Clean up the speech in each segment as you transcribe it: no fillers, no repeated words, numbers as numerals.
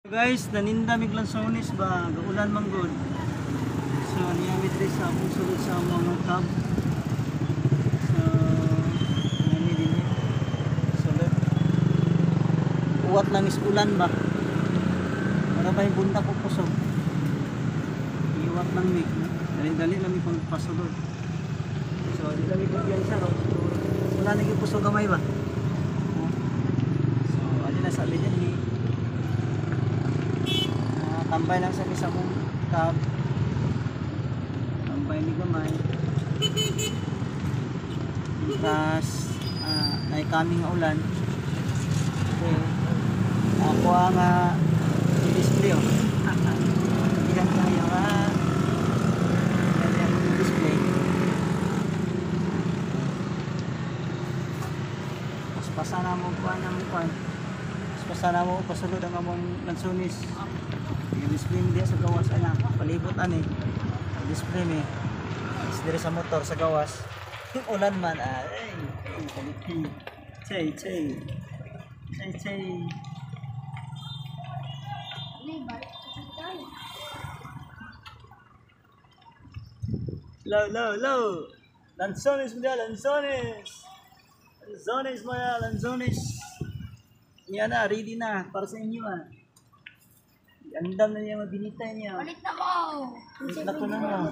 Guys, naninda mig lansones ba gaulan man gud. So niyamit rin sa among sulod sa among cab. So nani din sulod. Uwat lang is ulan ba. Para ba yung bunda ko pusog. Iwat lang mi. Dali-dali lang mi pang pasulod. So di lang mi kumpiyansa ro. Wala nang pusog gamay ba. So ali na sabi din ni tambay lang sa isa mong cab. Tambay ni gamay. Tapos ay kaming ulan. Okay. Ako ang display oh. Ilan tayo yung display. Pasana mo kuha ng kuha. Pasana mo pasulod ang among lansones. Yung display dia sa gawas ana palibot ani display mi dire sa motor sa gawas yung ulan man ay kaliki chay low lansones yan na ready na para sa inyo andam na niya mabinita niya. Palit na ko! Palit na ko na mo.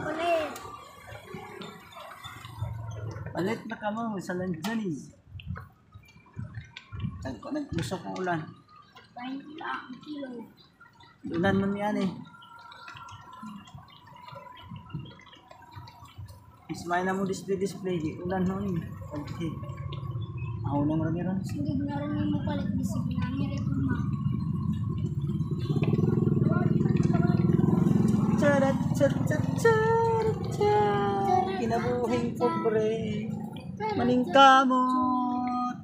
Palit na ka mo sa lansones. Naglusok ang ulan. 20 lang ang kilo. Ulan man yan eh. Ismay na mo display. Ulan nun eh. Okay. Ako nang rami ron. Sige na rin mo palit. Sige na rin mo. Kinabuhing pobre maning kamot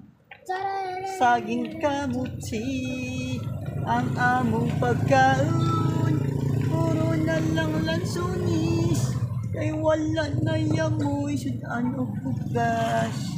saging kamutsi ang among pagkaon puro na lang lansones kay wala na yamoy sudan o bugas.